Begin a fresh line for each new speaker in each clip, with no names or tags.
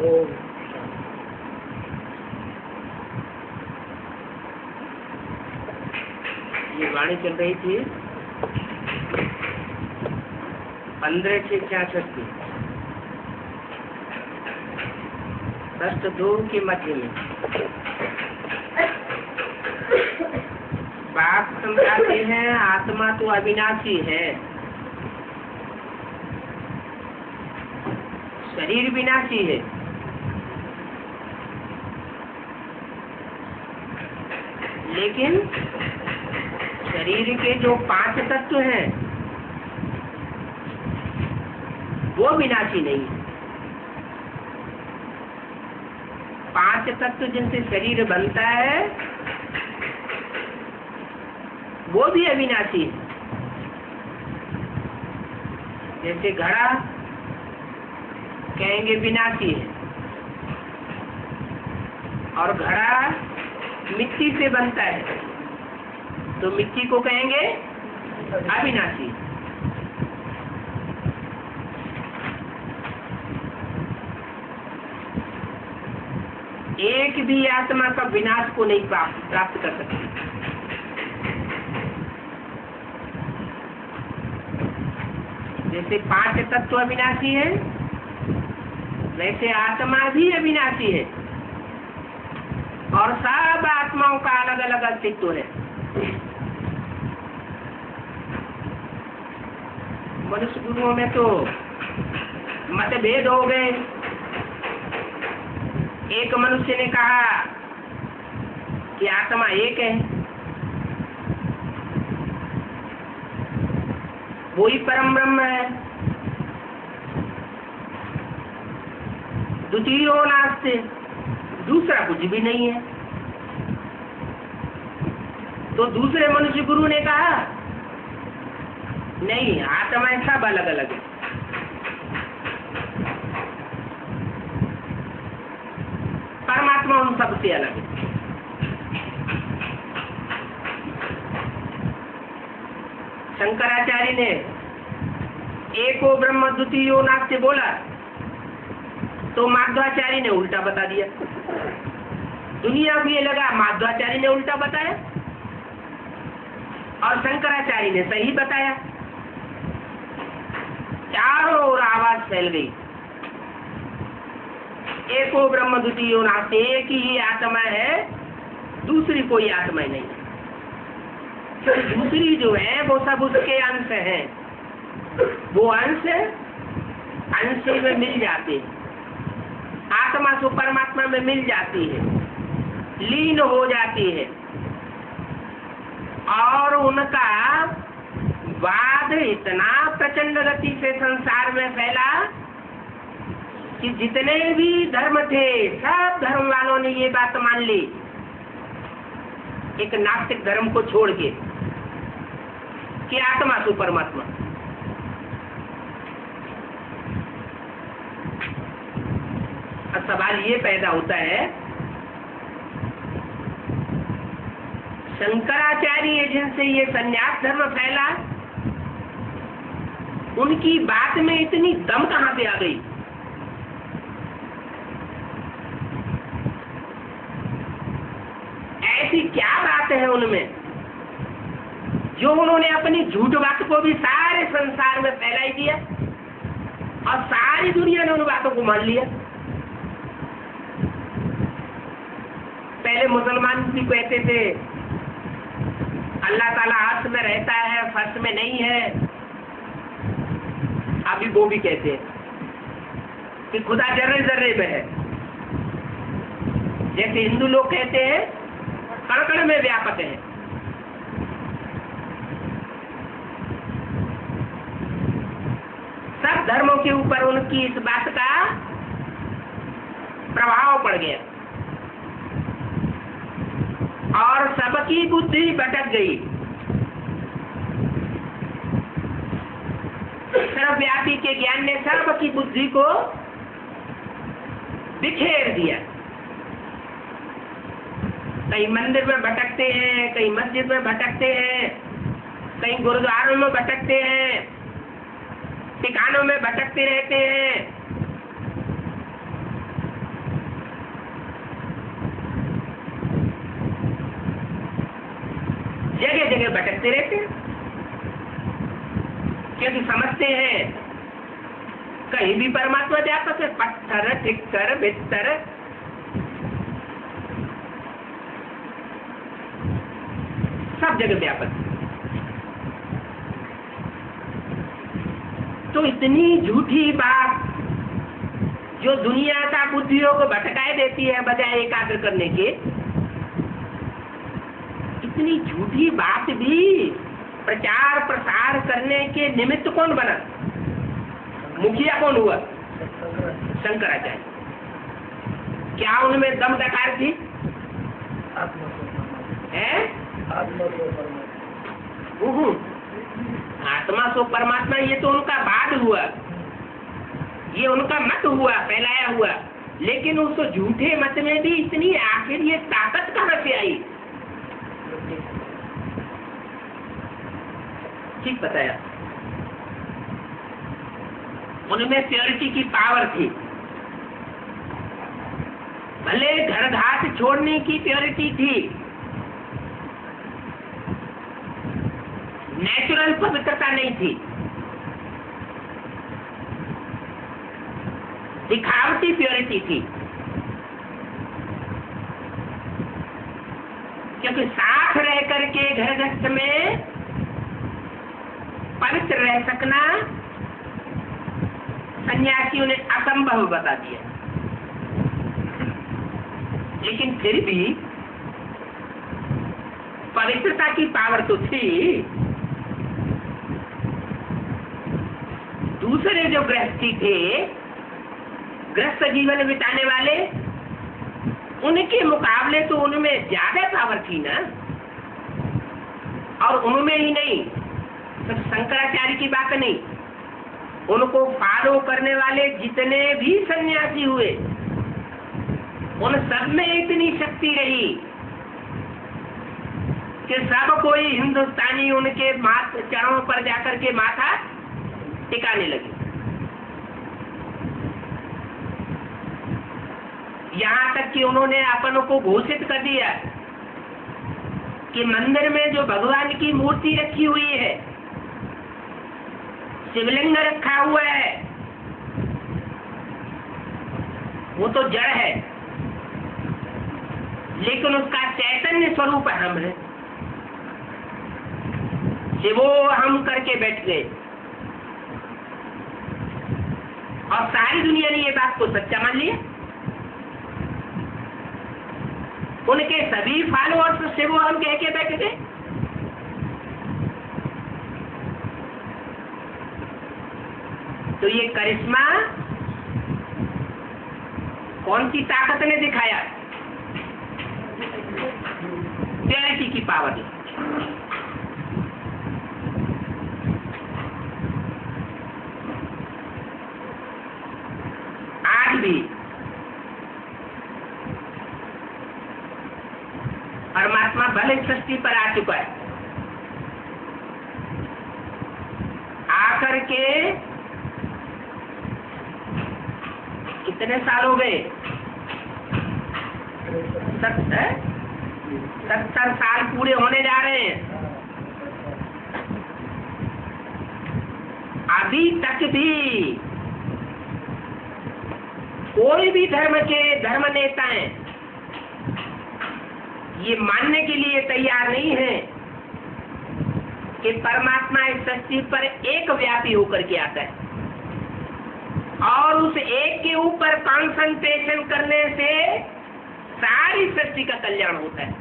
ओम। ये वाणी चल रही थी 1566 की, पृष्ठ 2 के मध्य में। बात समझाते हैं आत्मा तो अविनाशी है, शरीर विनाशी है। लेकिन शरीर के जो 5 तत्व हैं वो विनाशी नहीं है। 5 तत्व जिनसे शरीर बनता है वो भी अविनाशी है। जैसे घड़ा कहेंगे विनाशी है, और घड़ा मिट्टी से बनता है तो मिट्टी को कहेंगे अविनाशी। एक भी आत्मा का विनाश को नहीं प्राप्त कर सकती। जैसे 5 तत्व अविनाशी है, वैसे आत्मा भी अविनाशी है, और सब आत्माओं का अलग अलग अस्तित्व है। मनुष्य गुरुओं में तो मतभेद हो गए। एक मनुष्य ने कहा कि आत्मा एक है, वही परम ब्रह्म है। द्वितीयो नास्ति, दूसरा कुछ भी नहीं है। तो दूसरे मनुष्य गुरु ने कहा नहीं, आत्माएं सब अलग अलग है। परमात्मा उन सबसे अलग है। शंकराचार्य ने एको ब्रह्म द्वितीयो नास्ति बोला तो माध्वाचार्य ने उल्टा बता दिया। दुनिया को ये लगा माध्वाचार्य ने उल्टा बताया और शंकराचार्य ने सही बताया। चारों ओर आवाज फैल गई, एको ब्रह्म द्वितीयो नास्ति, एक ही आत्मा है, दूसरी कोई आत्मा नहीं है। तो दूसरी जो है वो सब उसके अंश हैं, वो अंश में मिल जाते हैं, आत्मा तो परमात्मा में मिल जाती है, लीन हो जाती है, और उनका वाद इतना प्रचंड गति से संसार में फैला कि जितने भी धर्म थे सब धर्म वालों ने ये बात मान ली, एक नास्तिक धर्म को छोड़ के, कि आत्मा तो परमात्मा। अब सवाल ये पैदा होता है, शंकराचार्य जिनसे ये संन्यास धर्म फैला, उनकी बात में इतनी दम कहां से आ गई? ऐसी क्या बात है उनमें जो उन्होंने अपनी झूठ बात को भी सारे संसार में फैलाई दिया और सारी दुनिया ने उन बातों को मान लिया? पहले मुसलमान भी कहते थे अल्लाह ताला अर्श में रहता है, फर्श में नहीं है। अभी वो भी कहते हैं कि खुदा जर्रे जर्रे में है। जैसे हिंदू लोग कहते हैं कण कण में व्यापक है। सब धर्मों के ऊपर उनकी इस बात का प्रभाव पड़ गया और सबकी बुद्धि भटक गई। सर्वव्यापी के ज्ञान ने सबकी बुद्धि को बिखेर दिया। कहीं मंदिर में भटकते हैं, कहीं मस्जिद में भटकते हैं, कहीं गुरुद्वारों में भटकते हैं, ठिकानों में भटकते रहते हैं। जगह जगह भटकते रहते हैं, क्योंकि समझते हैं कहीं भी परमात्मा व्यापक है। पत्थर, ठिक्कर, भित्तर, सब जगह व्यापक है। तो इतनी झूठी बात जो दुनिया का बुद्धियों को भटकाए देती है बजाय एकाग्र करने के, इतनी झूठी बात भी प्रचार प्रसार करने के निमित्त कौन बना? मुखिया कौन हुआ? शंकराचार्य। क्या उनमें दम डकार थी? आत्मा सो परमात्मा, ये तो उनका बाद हुआ, ये उनका मत हुआ, फैलाया हुआ। लेकिन उस झूठे मत में भी इतनी आखिर ये ताकत कहां से आई? ठीक बताया, उनमें प्योरिटी की पावर थी। भले घर घाट छोड़ने की प्योरिटी थी, नेचुरल पवित्रता नहीं थी, दिखावटी प्योरिटी थी। क्योंकि साथ रह करके घर गृहस्थ में पवित्र रह सकना सन्यासियों ने असंभव बता दिया। लेकिन फिर भी पवित्रता की पावर तो थी। दूसरे जो गृहस्थी थे, गृहस्थ जीवन बिताने वाले, उनके मुकाबले तो उनमें ज्यादा पावर थी ना। और उनमें ही नहीं, सिर्फ शंकराचार्य की बात नहीं, उनको फॉलो करने वाले जितने भी सन्यासी हुए, उन सब में इतनी शक्ति रही कि सब कोई हिंदुस्तानी उनके चरणों पर जाकर के माथा टिकाने लगे। यहाँ तक कि उन्होंने अपन को घोषित कर दिया कि मंदिर में जो भगवान की मूर्ति रखी हुई है, शिवलिंग रखा हुआ है, वो तो जड़ है, लेकिन उसका चैतन्य स्वरूप हम है। शिवो हम करके बैठ गए और सारी दुनिया ने ये बात को सच्चा मान लिया। उनके सभी फॉलोअर्स शिवो हम कह के बैठ गए। तो ये करिश्मा कौन सी ताकत ने दिखाया? प्योरिटी की पावर। आज भी परमात्मा भले सृष्टि पर आ चुका है, आकर के कितने साल हो गए? 70 साल पूरे होने जा रहे हैं। अभी तक भी कोई भी धर्म के धर्म नेताएं ये मानने के लिए तैयार नहीं है कि परमात्मा इस सृष्टि पर एक व्यापी होकर के आता है और उस एक के ऊपर कॉन्सेंट्रेशन करने से सारी सृष्टि का कल्याण होता है।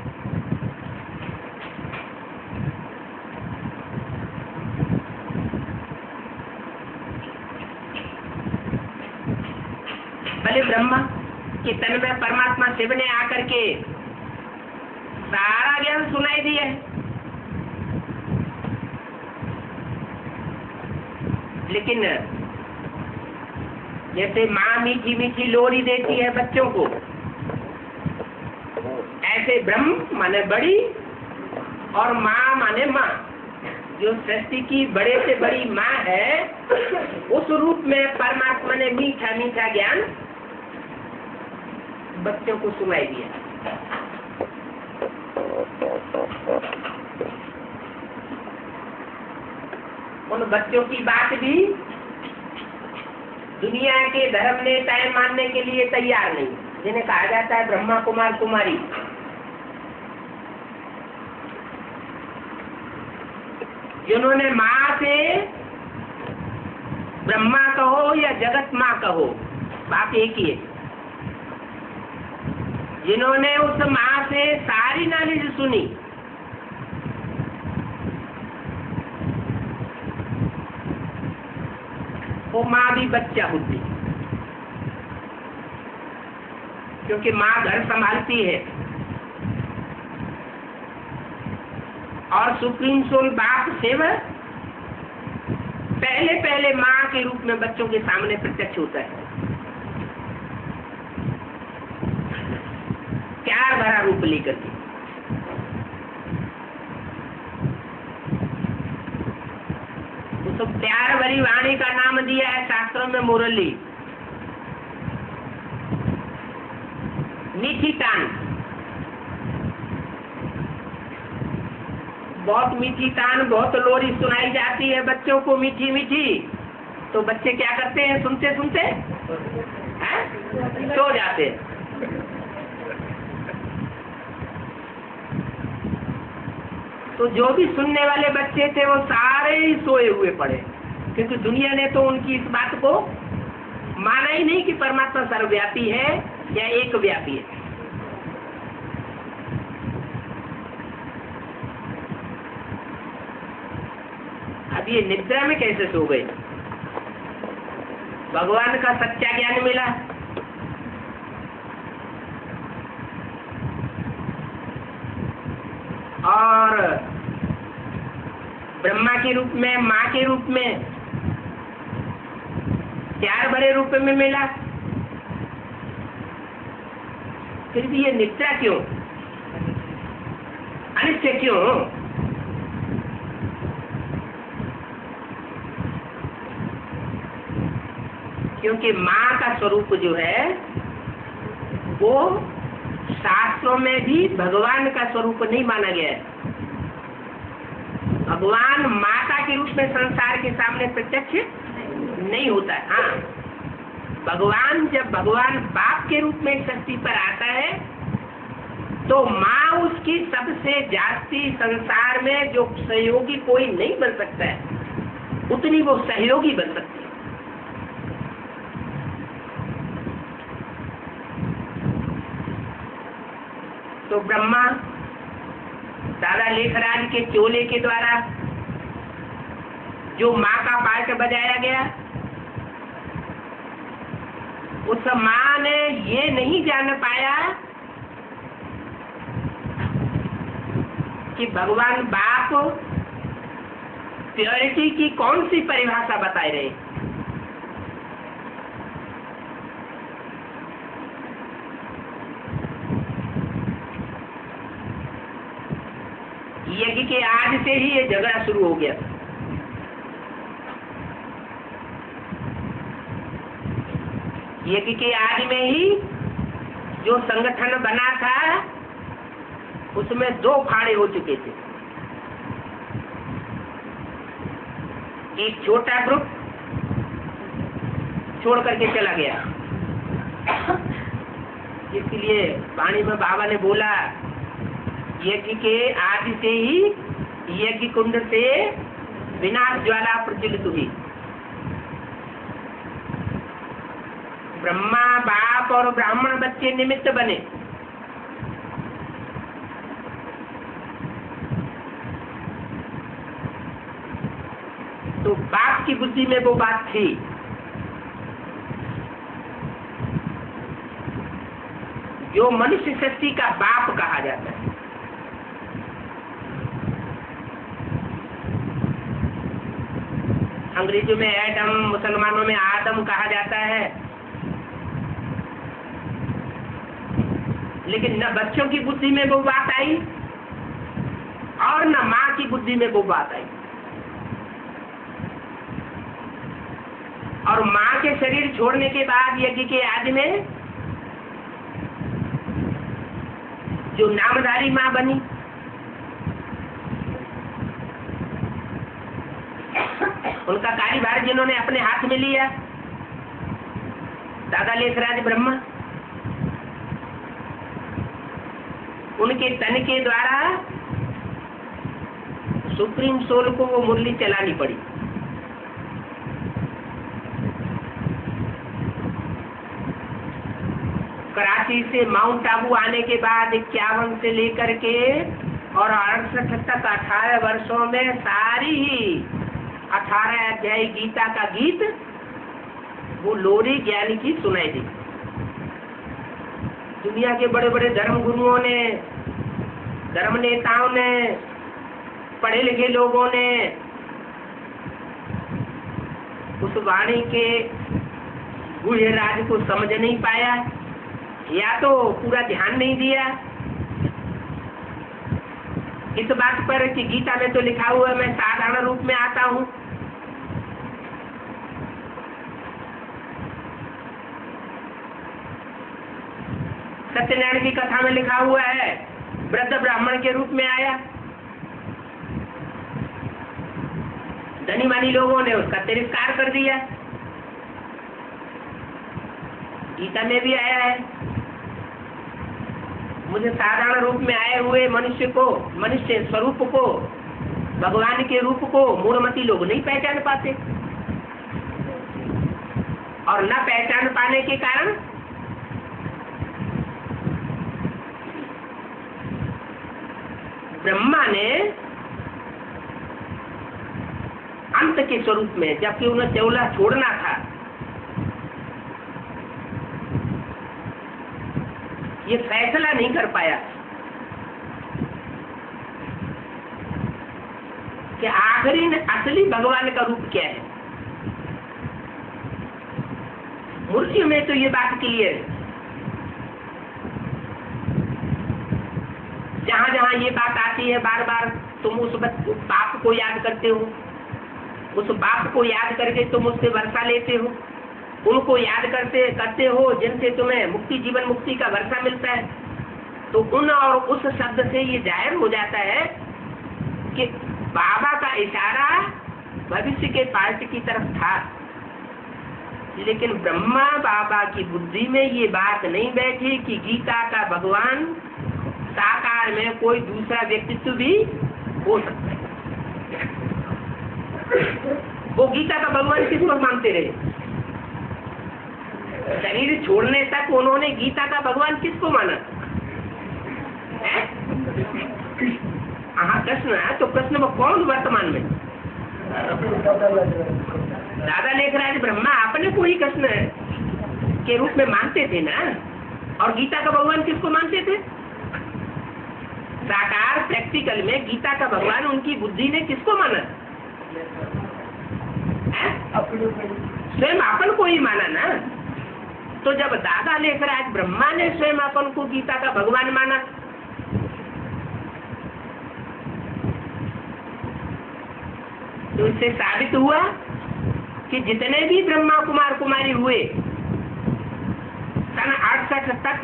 भले ब्रह्मा के तन में परमात्मा शिव ने आकर के सारा ज्ञान सुनाई दिया है, लेकिन जैसे माँ मीठी मीठी लोरी देती है बच्चों को, ऐसे ब्रह्म माने बड़ी और माँ माने माँ, जो सृष्टि की बड़े से बड़ी माँ है, उस रूप में परमात्मा ने मीठा मीठा ज्ञान बच्चों को सुनाई दिया। उन बच्चों की बात भी दुनिया के धर्म नेताएं मानने के लिए तैयार नहीं, जिन्हें कहा जाता है ब्रह्मा कुमार कुमारी। जिन्होंने माँ से, ब्रह्मा कहो या जगत माँ कहो, बात एक ही है। जिन्होंने उस माँ से सारी नॉलेज सुनी, वो माँ भी बच्चा होती, क्योंकि माँ घर संभालती है और सुप्रीम सोल बाप सेवक पहले पहले माँ के रूप में बच्चों के सामने प्रत्यक्ष होता है, प्यार भरा रूप लेकर के। तो प्यार भरी वाणी का नाम दिया है शास्त्रों में मुरली, मीठी तान। बहुत मीठी तान, बहुत लोरी सुनाई जाती है बच्चों को मीठी मीठी, तो बच्चे क्या करते हैं सुनते सुनते सो जाते हैं। तो जो भी सुनने वाले बच्चे थे वो सारे ही सोए हुए पड़े, क्योंकि दुनिया ने तो उनकी इस बात को माना ही नहीं कि परमात्मा सर्वव्यापी है या एक व्यापी है। अब ये निद्रा में कैसे सो गए? भगवान का सच्चा ज्ञान मिला, और ब्रह्मा के रूप में, माँ के रूप में, प्यार भरे रूप में मिला, फिर भी ये निद्रा क्यों, अनित्य क्यों? क्योंकि माँ का स्वरूप जो है वो शास्त्रों में भी भगवान का स्वरूप नहीं माना गया है। भगवान माता के रूप में संसार के सामने प्रत्यक्ष नहीं होता है। हाँ, भगवान जब भगवान बाप के रूप में सृष्टि पर आता है तो माँ उसकी सबसे जास्ती संसार में जो सहयोगी कोई नहीं बन सकता है, उतनी वो सहयोगी बन सकती है। तो ब्रह्मा दादा लेखराज के चोले के द्वारा जो माँ का पार्ट बजाया गया, उस माँ ने ये नहीं जान पाया कि भगवान बाप प्योरिटी की कौन सी परिभाषा बताए रहे। यज्ञ के आज से ही ये झगड़ा शुरू हो गया। यज्ञ के आज में ही जो संगठन बना था उसमें 2 फाड़े हो चुके थे। एक छोटा ग्रुप छोड़ करके चला गया, इसलिए वाणी में बाबा ने बोला यज्ञ के आदि से ही यज्ञ कुंड से विनाश ज्वाला प्रज्वलित हुई। ब्रह्मा बाप और ब्राह्मण बच्चे निमित्त बने। तो बाप की बुद्धि में वो बात थी, जो मनुष्य सृष्टि का बाप कहा जाता है। अंग्रेजों में एडम, मुसलमानों में आदम कहा जाता है, लेकिन न बच्चों की बुद्धि में वो बात आई और न माँ की बुद्धि में वो बात आई। और माँ के शरीर छोड़ने के बाद यज्ञ के आदि में जो नामधारी माँ बनी, उनका कार्यभार जिन्होंने अपने हाथ में लिया, दादा लेखराज ब्रह्मा, उनके तन के द्वारा सुप्रीम सोल को वो मुरली चलानी पड़ी। कराची से माउंट आबू आने के बाद 51 से लेकर के और 68 तक 18 वर्षों में सारी ही 18 अध्याय गीता का गीत वो लोरी ज्ञानी की सुनाई दी। दुनिया के बड़े बड़े धर्म गुरुओं ने, धर्म नेताओं ने, पढ़े लिखे लोगों ने उस वाणी के गूढ़ राज को समझ नहीं पाया, या तो पूरा ध्यान नहीं दिया इस बात पर कि गीता में तो लिखा हुआ है मैं साधारण रूप में आता हूं। सत्यनारायण की कथा में लिखा हुआ है वृद्ध ब्राह्मण के रूप में आया। धनी मानी लोगों ने उसका तिरस्कार कर दिया। गीता में भी आया है मुझे साधारण रूप में आए हुए मनुष्य को, मनुष्य स्वरूप को, भगवान के रूप को मूढ़मती लोग नहीं पहचान पाते, और न पहचान पाने के कारण ब्रह्मा ने अंत के स्वरूप में, जबकि उन्हें चौला छोड़ना था, ये फैसला नहीं कर पाया कि आखिरी में असली भगवान का रूप क्या है। मूर्ति में तो ये बात क्लियर है, जहां जहां ये बात आती है बार बार तुम उस बाप को याद करते हो, उस बाप को याद करके तुम उससे वर्षा लेते हो, उनको याद करते हो जिनसे तुम्हें मुक्ति, जीवन मुक्ति का वर्षा मिलता है, तो उन और उस शब्द से ये जाहिर हो जाता है कि बाबा का इशारा भविष्य के पार्ट की तरफ था, लेकिन ब्रह्मा बाबा की बुद्धि में ये बात नहीं बैठी कि गीता का भगवान साकार में कोई दूसरा व्यक्तित्व भी हो सकता है। वो गीता का भगवान किसको मानते रहे? शरीर छोड़ने तक उन्होंने गीता का भगवान किसको माना? हाँ, कृष्ण है, तो कृष्ण में कौन वर्तमान में? दादा लेखराज ब्रह्मा अपने को ही कृष्ण के रूप में मानते थे ना, और गीता का भगवान किसको मानते थे? साकार प्रैक्टिकल में गीता का भगवान उनकी बुद्धि ने किसको माना? स्वयं अपन को ही माना ना। तो जब दादा लेखराज ब्रह्मा ने स्वयं अपन को गीता का भगवान माना, तो इससे साबित हुआ कि जितने भी ब्रह्मा कुमार कुमारी हुए सन 68 तक,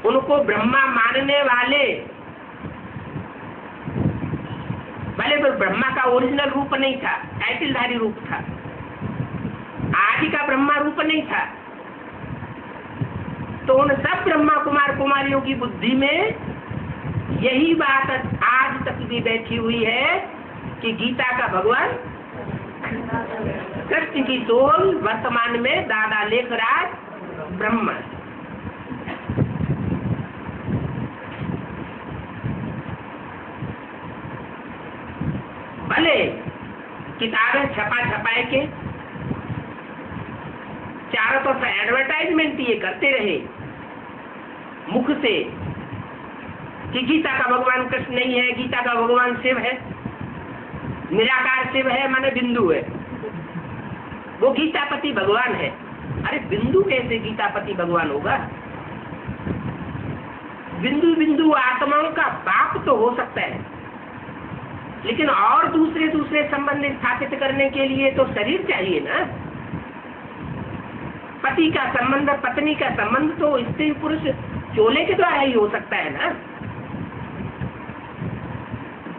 उनको ब्रह्मा मानने वाले, भले ब्रह्मा का ओरिजिनल रूप नहीं था, टाइटलधारी रूप था, आदि का ब्रह्मा रूप नहीं था, तो उन सब ब्रह्मा कुमार कुमारियों की बुद्धि में यही बात आज तक भी बैठी हुई है कि गीता का भगवान कृष्ण की सोल वर्तमान में दादा लेखराज ब्रह्मा। भले किताबें छपाए के चारों तरफ एडवर्टाइजमेंट ये करते रहे मुख से कि गीता का भगवान कृष्ण नहीं है, गीता का भगवान शिव है, निराकार शिव है, माने बिंदु है, वो गीतापति भगवान है। अरे बिंदु कैसे गीतापति भगवान होगा? बिंदु बिंदु आत्माओं का बाप तो हो सकता है, लेकिन और दूसरे संबंध स्थापित करने के लिए तो शरीर चाहिए ना। पति का संबंध, पत्नी का संबंध तो स्त्री पुरुष चोले के द्वारा ही हो सकता है ना।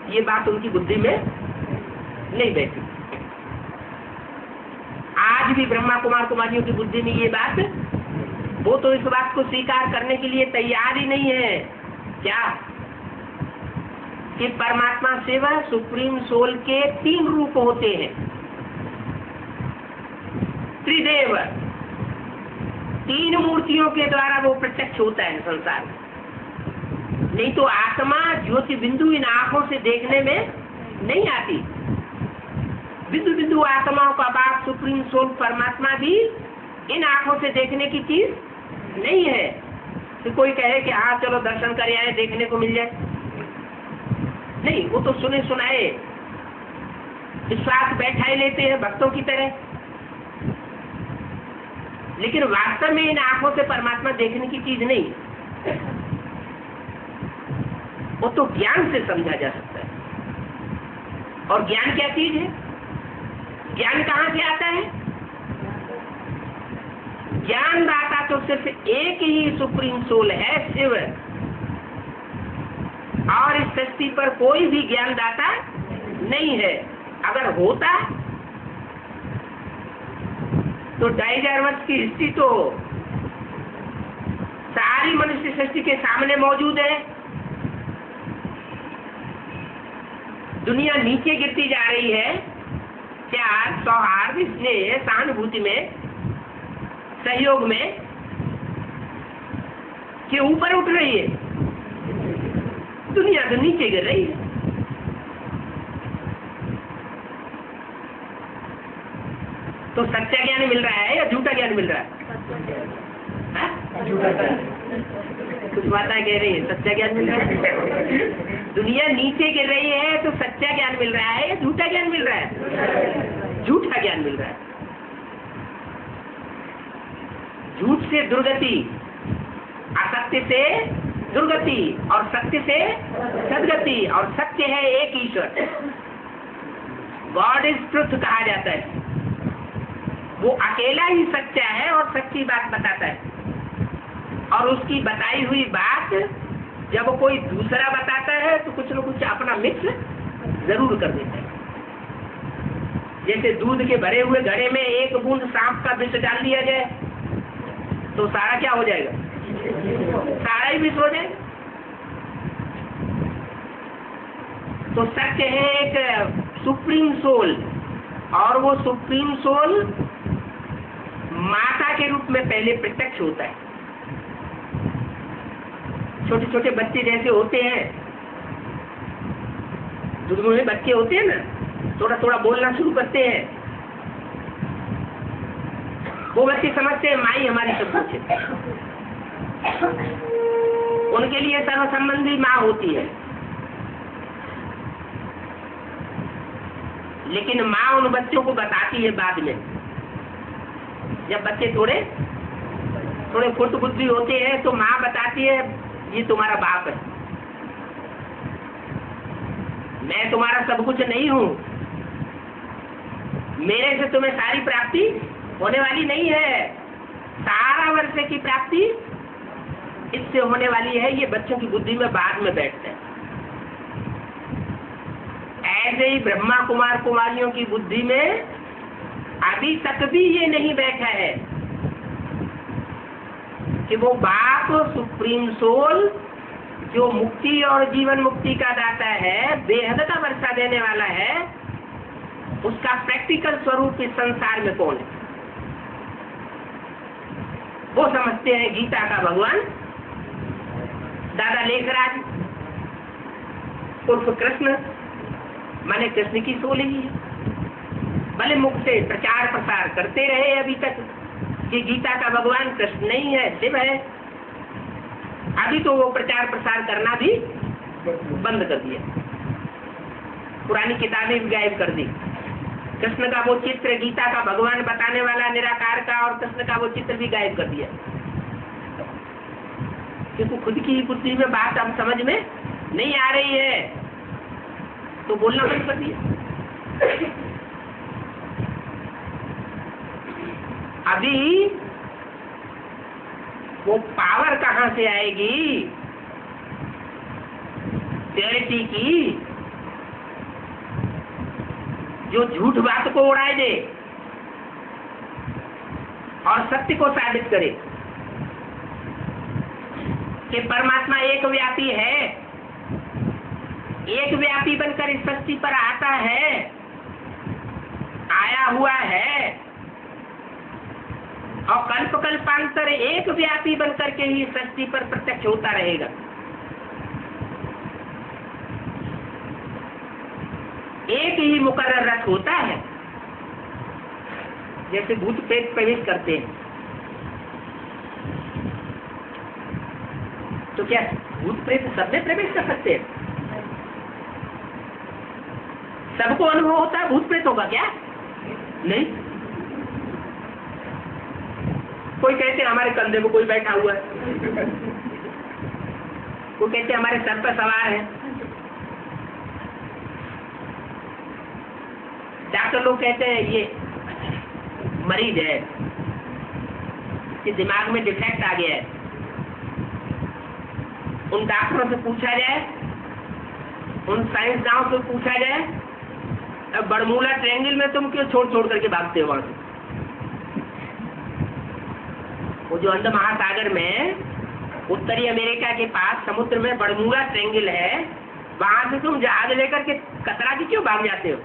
ये बात उनकी बुद्धि में नहीं बैठी। आज भी ब्रह्मा कुमार कुमारियों की बुद्धि में ये बात, वो तो इस बात को स्वीकार करने के लिए तैयार ही नहीं है क्या कि परमात्मा शिव सुप्रीम सोल के 3 रूप होते हैं, त्रिदेव, 3 मूर्तियों के द्वारा वो प्रत्यक्ष होता है संसार में। नहीं तो आत्मा ज्योति बिंदु इन आंखों से देखने में नहीं आती। बिंदु बिंदु आत्माओं का बाप सुप्रीम सोल परमात्मा भी इन आंखों से देखने की चीज नहीं है कि कोई कहे कि हाँ चलो दर्शन कर आए, देखने को मिल जाए। नहीं, वो तो सुने सुनाए विश्वास बैठा ही लेते हैं भक्तों की तरह, लेकिन वास्तव में इन आंखों से परमात्मा देखने की चीज नहीं, वो तो ज्ञान से समझा जा सकता है। और ज्ञान क्या चीज है? ज्ञान कहां से आता है? ज्ञान दाता तो सिर्फ एक ही सुप्रीम सोल है, शिव, और इस सृष्टि पर कोई भी ज्ञान दाता नहीं है। अगर होता तो 2500 वर्ष की हिस्ट्री तो सारी मनुष्य सृष्टि के सामने मौजूद है। दुनिया नीचे गिरती जा रही है, प्यार, सौहार्द, स्नेह, सहानुभूति में, सहयोग में, कि ऊपर उठ रही है। दुनिया तो नीचे गिर रही है। तो सच्चा ज्ञान मिल रहा है या झूठा ज्ञान मिल रहा है? कुछ बातें कह रही है, सच्चा ज्ञान मिल रहा है। दुनिया नीचे गिर रही है तो सच्चा ज्ञान मिल रहा है या झूठा ज्ञान मिल रहा है? झूठा ज्ञान मिल रहा है। झूठ से दुर्गति, असत्य से दुर्गति, और सत्य से सदगति, और सत्य है एक ईश्वर। गॉड इज ट्रुथ कहा जाता है। वो अकेला ही सच्चा है और सच्ची बात बताता है, और उसकी बताई हुई बात जब कोई दूसरा बताता है तो कुछ न कुछ अपना मिक्स जरूर कर देता है। जैसे दूध के भरे हुए घड़े में एक बूंद सांप का विष डाल दिया जाए तो सारा क्या हो जाएगा? सारा ही विष हो जाएगा। तो सत्य है एक सुप्रीम सोल, और वो सुप्रीम सोल माता के रूप में पहले प्रत्यक्ष होता है। छोटे छोटे बच्चे जैसे होते हैं, दूध में बच्चे होते हैं ना, थोड़ा थोड़ा बोलना शुरू करते हैं, वो बच्चे समझते हैं माई हमारी सब कुछ है। उनके लिए सर्व संबंधी माँ होती है, लेकिन माँ उन बच्चों को बताती है बाद में, जब बच्चे थोड़े थोड़े फुट बुद्धि होते हैं तो माँ बताती है ये तुम्हारा बाप है, मैं तुम्हारा सब कुछ नहीं हूँ, मेरे से तुम्हें सारी प्राप्ति होने वाली नहीं है, सारा वर्ष की प्राप्ति इससे होने वाली है। ये बच्चों की बुद्धि में बाद में बैठते हैं। ऐसे ही ब्रह्मा कुमार कुमारियों की बुद्धि में अभी तक भी ये नहीं बैठा है कि वो बाप सुप्रीम सोल जो मुक्ति और जीवन मुक्ति का दाता है, बेहद का वर्षा देने वाला है, उसका प्रैक्टिकल स्वरूप इस संसार में कौन है? वो समझते हैं गीता का भगवान दादा लेखराज उर्फ कृष्ण, माने कृष्ण की सोल ही है। भले मुख से प्रचार प्रसार करते रहे अभी तक कि गीता का भगवान कृष्ण नहीं है, शिव है, अभी तो वो प्रचार प्रसार करना भी बंद कर दिया, पुरानी किताबें भी गायब कर दी। कृष्ण का वो चित्र, गीता का भगवान बताने वाला निराकार का, और कृष्ण का वो चित्र भी गायब कर दिया, क्योंकि खुद की बुद्धि में बात अब समझ में नहीं आ रही है तो बोलना बंद कर दिया। अभी वो पावर कहां से आएगी प्योरिटी की, जो झूठ बात को उड़ाए दे, और सत्य को साबित करे कि परमात्मा एक व्यापी है, एक व्यापी बनकर इस सृष्टि पर आता है, आया हुआ है, और कल्प कल्पांतर एक व्यापी बनकर के ही सृष्टि पर प्रत्यक्ष होता रहेगा। एक ही मुकर्रर रथ होता है, जैसे भूत प्रेत प्रवेश करते हैं, तो क्या भूत प्रेत सब में प्रवेश कर सकते हैं? सबको अनुभव होता है भूत प्रेत होगा क्या? नहीं। कोई कहते हैं हमारे कंधे पे कोई बैठा हुआ है, कोई कहते हैं हमारे सर पर सवार है, डॉक्टर लोग कहते हैं ये मरीज है, कि दिमाग में डिफेक्ट आ गया है। उन डॉक्टरों से पूछा जाए, उन साइंसदानों से पूछा जाए, अब बरमूला ट्रायंगल में तुम क्यों छोड़ छोड़ करके भागते हो वहां से? वो जो अंड महासागर में उत्तरी अमेरिका के पास समुद्र में बरमूला ट्रायंगल है, वहां से तुम जहाज लेकर के कतरा के क्यों भाग जाते हो?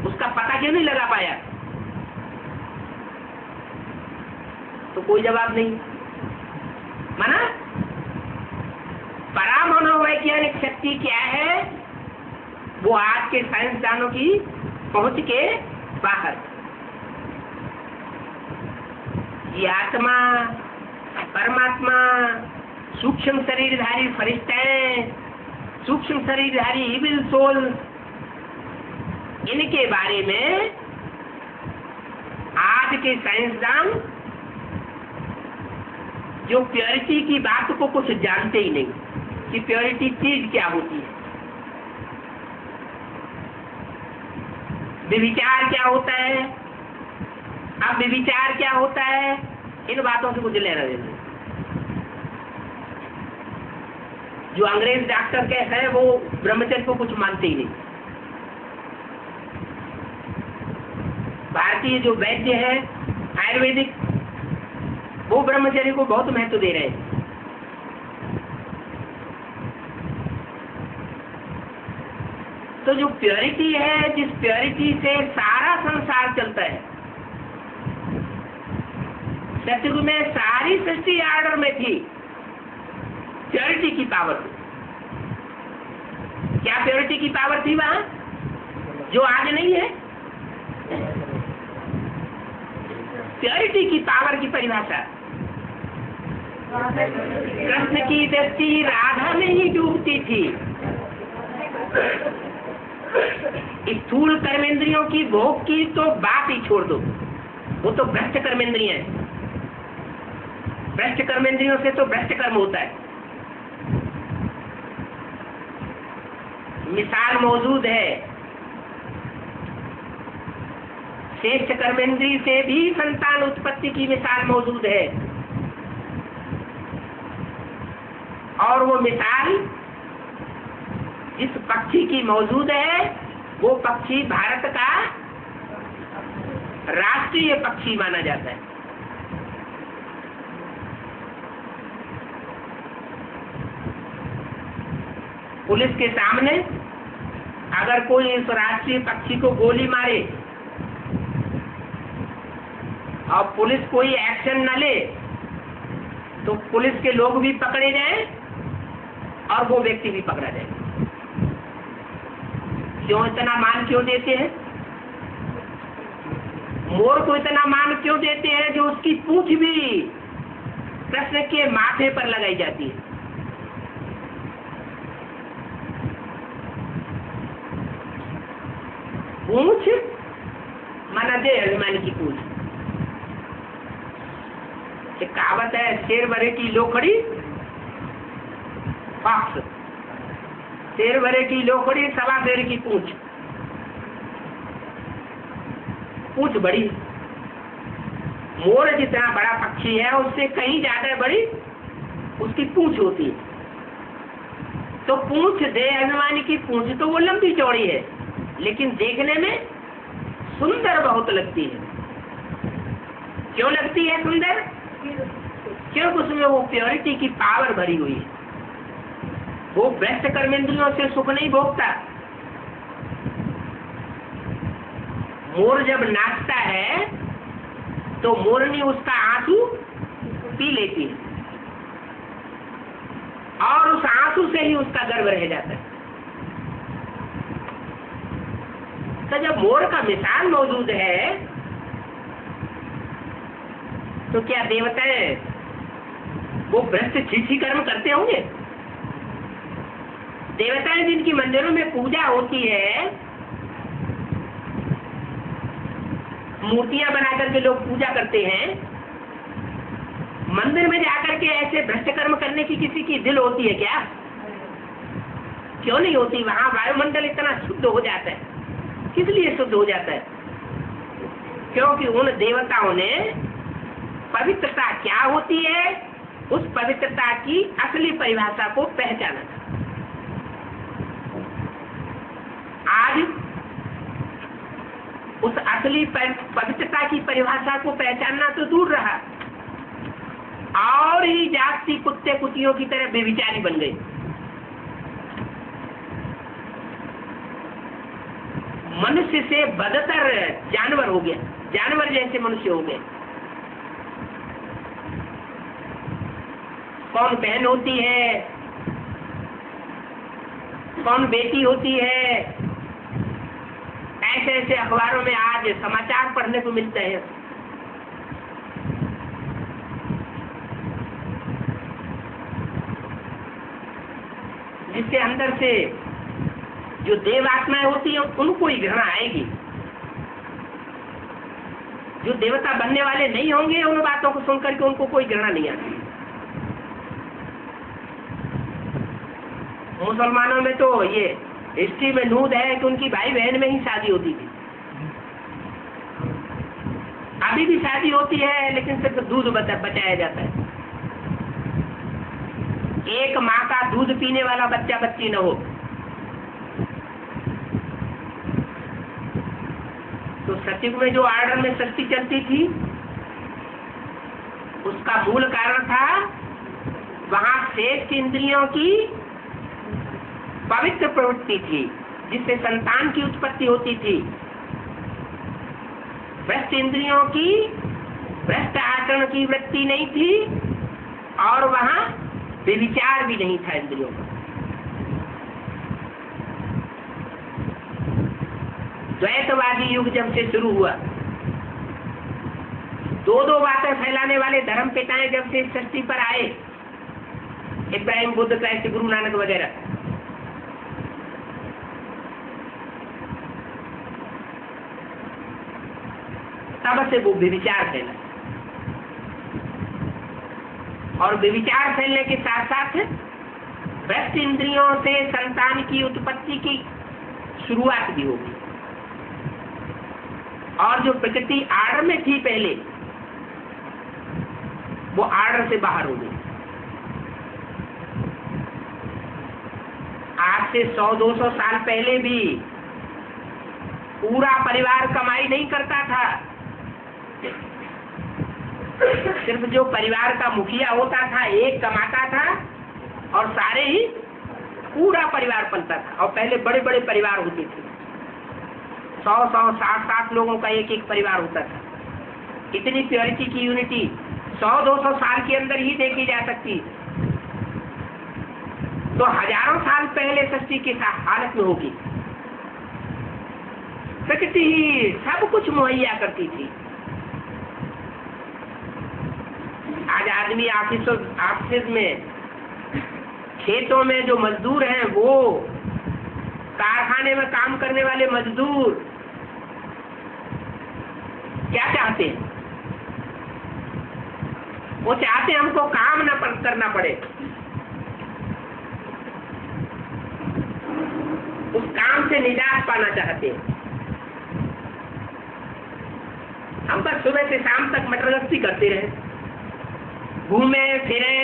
उसका पता क्यों नहीं लगा पाया? तो कोई जवाब नहीं। माना परामनोवैज्ञानिक शक्ति क्या है, वो आज के साइंसदानों की पहुंच के बाहर। ये आत्मा, परमात्मा, सूक्ष्म शरीरधारी फरिश्ते, सूक्ष्म शरीरधारी इविल सोल, इनके बारे में आज के साइंसदान जो प्योरिटी की बात को कुछ जानते ही नहीं कि प्योरिटी चीज क्या होती है, विविचार क्या होता है, अब विविचार क्या होता है, इन बातों से कुछ लेना देना। जो अंग्रेज डॉक्टर के हैं वो ब्रह्मचर्य को कुछ मानते ही नहीं। भारतीय जो वैद्य है आयुर्वेदिक, वो ब्रह्मचर्य को बहुत महत्व दे रहे हैं। तो जो प्योरिटी है, जिस प्योरिटी से सारा संसार चलता है, सतयुग में सारी सृष्टि ऑर्डर में थी, प्योरिटी की पावर थी। क्या प्योरिटी की पावर थी वहां, जो आज नहीं है? प्योरिटी की पावर की परिभाषा, कृष्ण की दृष्टि राधा में ही डूबती थी। स्थूल कर्मेंद्रियों की भोग की तो बात ही छोड़ दो, वो तो भ्रष्ट कर्मेंद्रियां हैं। भ्रष्ट कर्मेंद्रियों से तो भ्रष्ट कर्म होता है। मिसाल मौजूद है, श्रेष्ठ कर्मेंद्री से भी संतान उत्पत्ति की मिसाल मौजूद है, और वो मिसाल जिस पक्षी की मौजूद है, वो पक्षी भारत का राष्ट्रीय पक्षी माना जाता है। पुलिस के सामने अगर कोई इस राष्ट्रीय पक्षी को गोली मारे और पुलिस कोई एक्शन न ले, तो पुलिस के लोग भी पकड़े जाएं और वो व्यक्ति भी पकड़ा जाए। क्यों इतना मान क्यों देते हैं? मोर को इतना मान क्यों देते हैं जो उसकी पूंछ भी कृष्ण के माथे पर लगाई जाती है? पूंछ माना दे अभिमान की पूंछ। एक कहावत है, शेर भरे की लोखड़ी फॉक्स, शेर भरे की लोखड़ी सवा शेर की पूंछ। पूंछ बड़ी, मोर जितना बड़ा पक्षी है उससे कहीं ज्यादा बड़ी उसकी पूंछ होती है। तो पूंछ दे अभिमानी की पूंछ तो वो लंबी चौड़ी है, लेकिन देखने में सुंदर बहुत लगती है। क्यों लगती है सुंदर? क्योंकि उसमें वो प्योरिटी की पावर भरी हुई है। वो भ्रष्ट कर्मेंद्रियों से सुख नहीं भोगता। मोर जब नाचता है तो मोरनी उसका आंसू पी लेती है और उस आंसू से ही उसका गर्व रह जाता है। तो जब मोर का मिसाल मौजूद है तो क्या देवताएं वो भ्रष्ट छीछी कर्म करते होंगे? देवताएं जिनकी मंदिरों में पूजा होती है, मूर्तियां बना करके लोग पूजा करते हैं, मंदिर में जाकर के ऐसे भ्रष्ट कर्म करने की किसी की दिल होती है क्या? क्यों नहीं होती? वहां वायुमंडल इतना शुद्ध हो जाता है। किस लिए शुद्ध हो जाता है? क्योंकि उन देवताओं ने पवित्रता क्या होती है उस पवित्रता की असली परिभाषा को पहचाना था। आज उस असली पवित्रता की परिभाषा को पहचानना तो दूर रहा, और ही जाति कुत्ते कुतियों की तरह बेविचारी बन गई। मनुष्य से बदतर जानवर हो गया, जानवर जैसे मनुष्य हो गए। कौन बहन होती है, कौन बेटी होती है, ऐसे ऐसे अखबारों में आज समाचार पढ़ने को मिलते हैं। जिसके अंदर से जो देव आत्माएं होती हैं उनको ही घृणा आएगी। जो देवता बनने वाले नहीं होंगे उन बातों को सुनकर के उनको कोई घृणा नहीं आती। मुसलमानों में तो ये हिस्ट्री में नूद है कि उनकी भाई बहन में ही शादी होती थी। अभी भी शादी होती है लेकिन सिर्फ दूध बचाया जाता है। एक माँ का दूध पीने वाला बच्चा बच्ची न हो। तो सतयुग में जो आर्डर में सृष्टि चलती थी उसका मूल कारण था वहां श्रेष्ठ इंद्रियों की पवित्र प्रवृत्ति थी जिससे संतान की उत्पत्ति होती थी। भ्रष्ट इंद्रियों की भ्रष्ट आचरण की वृत्ति नहीं थी और वहां व्यभिचार भी नहीं था इंद्रियों का। द्वैतवादी युग जब से शुरू हुआ, दो दो बातें फैलाने वाले धर्म पिताएं जब से सृष्टि पर आए, इब्राहिम, बुद्ध, क्राइस्ट, गुरु नानक वगैरह, तब से वो व्यभिचार फैला। और व्यभिचार फैलने के साथ साथ भ्रष्ट इंद्रियों से संतान की उत्पत्ति की शुरुआत भी होगी। और जो प्रकृति आर्डर में थी पहले वो आर्डर से बाहर हो गई। आज से 100-200 साल पहले भी पूरा परिवार कमाई नहीं करता था। सिर्फ जो परिवार का मुखिया होता था एक कमाता था और सारे ही पूरा परिवार पलता था। और पहले बड़े बड़े परिवार होते थे, 100-100, 60-60 लोगों का एक एक परिवार होता था। इतनी प्योरिटी की यूनिटी 100-200 साल के अंदर ही देखी जा सकती, तो हजारों साल पहले सृष्टि की हालत में होगी। प्रकृति ही सब कुछ मुहैया करती थी। आज आदमी ऑफिस में, खेतों में जो मजदूर हैं, वो कारखाने में काम करने वाले मजदूर क्या चाहते हैं? वो चाहते हैं हमको काम न करना पड़े, उस काम से निजात पाना चाहते हैं। हम बस सुबह से शाम तक मटर गश्ती करते रहे, घूमे फिरे।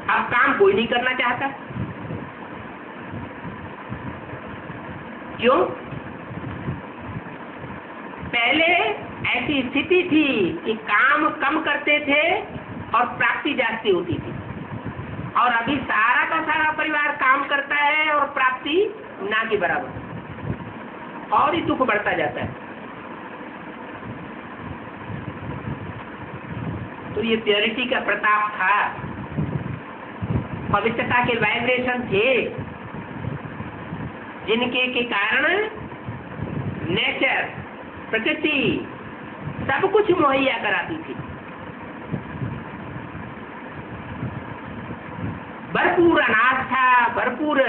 अब काम कोई नहीं करना चाहता। क्यों? पहले ऐसी स्थिति थी कि काम कम करते थे और प्राप्ति जास्ती होती थी, और अभी सारा का सारा परिवार काम करता है और प्राप्ति ना के बराबर, और ही दुख बढ़ता जाता है। तो ये प्योरिटी का प्रताप था, पवित्रता के वाइब्रेशन थे, जिनके के कारण नेचर, प्रकृति सब कुछ मुहैया कराती थी। भरपूर अनाज था, भरपूर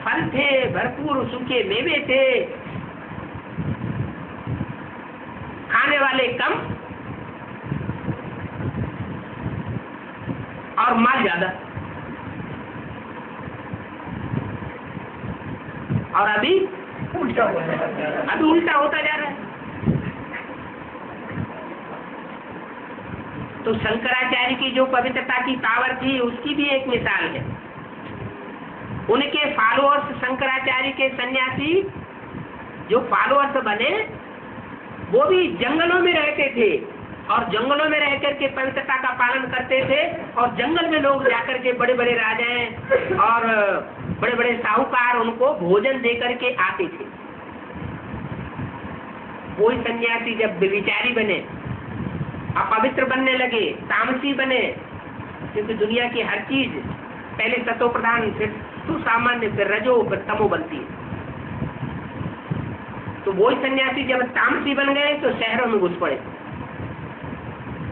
फल थे, भरपूर सूखे मेवे थे, खाने वाले कम और माल ज्यादा। और अभी उल्टा होता जा रहा है। तो शंकराचार्य की जो पवित्रता की पावर थी उसकी भी एक मिसाल है। उनके फॉलोअर्स, शंकराचार्य के सन्यासी जो फॉलोअर्स बने, वो भी जंगलों में रहते थे और जंगलों में रह करके पवित्रता का पालन करते थे, और जंगल में लोग जाकर के बड़े बड़े राजाएं और बड़े बड़े साहूकार उनको भोजन दे करके आते थे। वही सन्यासी जब विचारी बने, अपवित्र बनने लगे, तामसी बने, क्योंकि दुनिया की हर चीज पहले सतो प्रधान, फिर सुसामान्य, फिर रजो, फिर तमो बनती है। तो वही सन्यासी जब तामसी बन गए तो शहरों में घुस पड़े,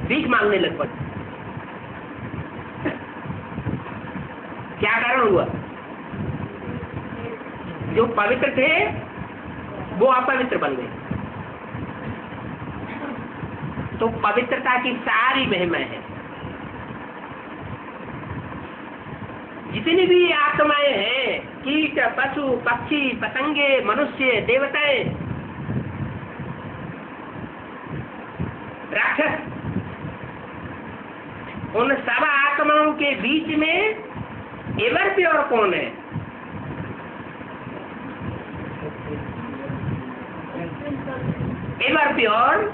भीख मांगने लग पड़े। क्या कारण हुआ? जो पवित्र थे वो अपवित्र बन गए। तो पवित्रता की सारी महिमा है। जितनी भी आत्माएं हैं, कीट, पशु, पक्षी, पतंगे, मनुष्य, देवताएं, राक्षस, उन सब आत्माओं के बीच में एवर प्योर कौन है? एवर प्योर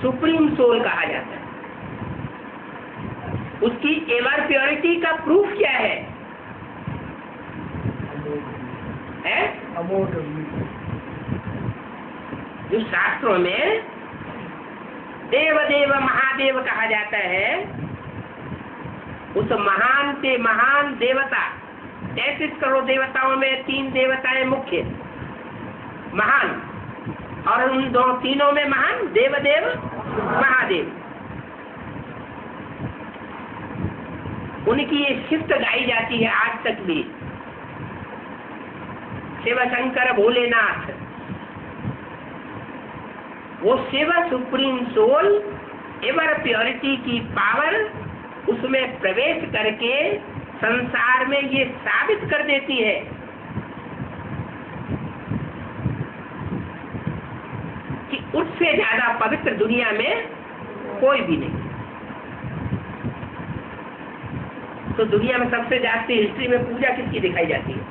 सुप्रीम सोल कहा जाता है। उसकी एवर प्योरिटी का प्रूफ क्या है? जो शास्त्रों में देव देव महादेव कहा जाता है, उस महान से महान देवता, 33 करोड़ देवताओं में 3 देवताएं मुख्य महान, और उन दो तीनों में महान देव देव महादेव। उनकी ये शिफ्ट गाई जाती है आज तक भी, शिव शंकर भोलेनाथ। वो Shiv supreme soul, ever purity की पावर उसमें प्रवेश करके संसार में ये साबित कर देती है कि उससे ज्यादा पवित्र दुनिया में कोई भी नहीं। तो दुनिया में सबसे ज्यादा हिस्ट्री में पूजा किसकी दिखाई जाती है?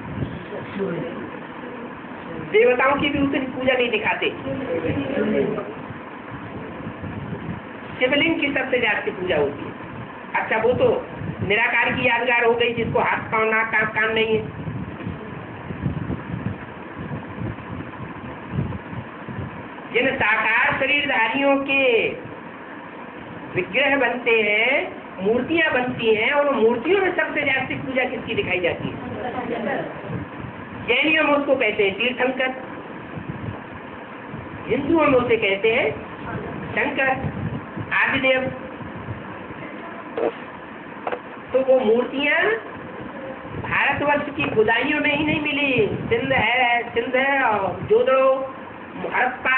देवताओं की भी उतनी पूजा नहीं दिखाते। शिवलिंग की सबसे ज्यादा पूजा होती है। अच्छा, वो तो निराकार की यादगार हो गई, जिसको हाथ पांव नाक कान नहीं है। जिन साकार शरीरधारियों के विग्रह बनते हैं, मूर्तियां बनती हैं, और मूर्तियों में सबसे ज्यादा पूजा किसकी दिखाई जाती है? जैनियों में उसको कहते हैं तीर्थंकर, हिंदुओं में उसे कहते हैं शंकर, आदिदेव। तो वो मूर्तियां भारतवर्ष की खुदाइयों में ही नहीं मिली, सिंध है और जोधड़ो, हड़प्पा,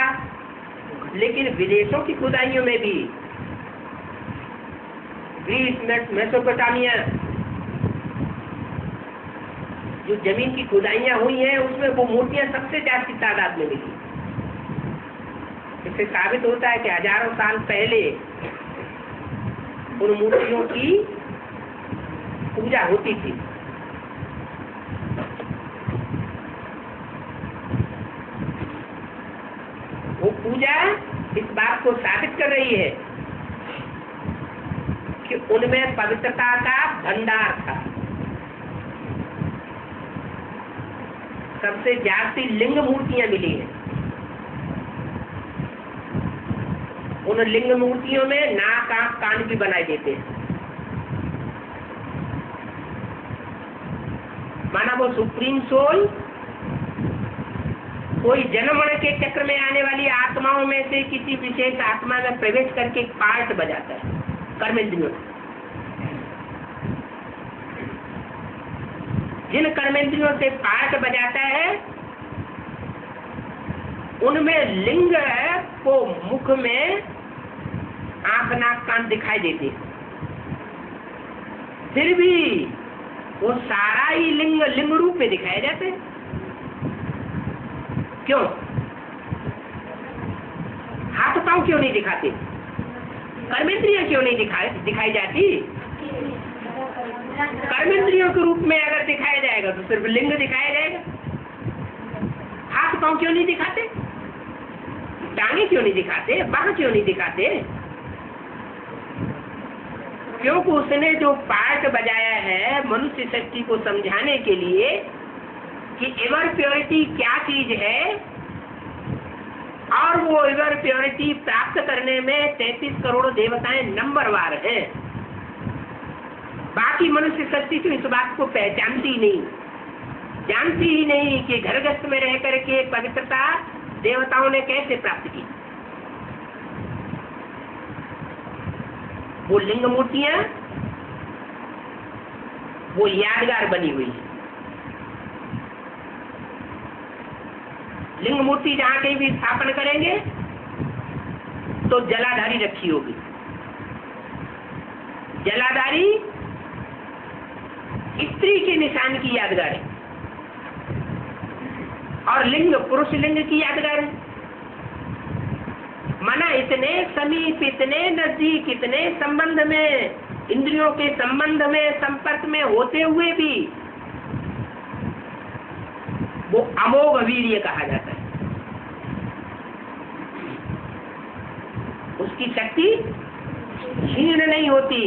लेकिन विदेशों की खुदाइयों में भी, ग्रीस, मेसोपोटामिया, जो जमीन की खुदाइयां हुई हैं उसमें वो मूर्तियां सबसे ज्यादा तादाद में मिली। इससे साबित होता है कि हजारों साल पहले उन मूर्तियों की पूजा होती थी। वो पूजा इस बात को साबित कर रही है कि उनमें पवित्रता का भंडार था। सबसे जास्ती लिंग मूर्तियां मिली हैं। उन लिंग मूर्तियों में नाक, आंख, कान भी बनाए देते हैं। माना वो सुप्रीम सोल कोई जन्म मरण के चक्र में आने वाली आत्माओं में से किसी विशेष आत्मा में प्रवेश करके एक पार्ट बजाता है कर्मेंद्रियों। जिन कर्मेंद्रियों से पार्ट बजाता है उनमें लिंग को मुख में आंख, नाक, कान दिखाई देते, फिर भी वो सारा ही लिंग लिंग रूप में दिखाए जाते हैं। क्यों? हाथ पांव क्यों नहीं दिखाते? कर्मेंद्रियां क्यों नहीं दिखाई जाती? कर्मेंद्रियों के रूप में अगर दिखाया जाएगा तो सिर्फ लिंग दिखाया जाएगा। हाथ पांव क्यों नहीं दिखाते? टांगे क्यों नहीं दिखाते? बाह क्यों नहीं दिखाते? क्योंकि उसने जो पार्ट बजाया है मनुष्य शक्ति को समझाने के लिए कि एवर प्योरिटी क्या चीज है, और वो एवर प्योरिटी प्राप्त करने में 33 करोड़ देवताएं नंबरवार हैं। बाकी मनुष्य शक्ति तो इस बात को पहचानती ही नहीं, जानती ही नहीं कि घर गृहस्थ में रह करके पवित्रता देवताओं ने कैसे प्राप्त की। वो लिंग मूर्तियां वो यादगार बनी हुई है। लिंग मूर्ति जहां कहीं भी स्थापन करेंगे तो जलाधारी रखी होगी। जलाधारी स्त्री के निशान की यादगार है और लिंग पुरुष लिंग की यादगार है। माना इतने समीप, इतने नजदीक, इतने संबंध में, इंद्रियों के संबंध में, संपर्क में होते हुए भी वो अमोघ वीर्य कहा जाता है। उसकी शक्ति क्षीण नहीं होती।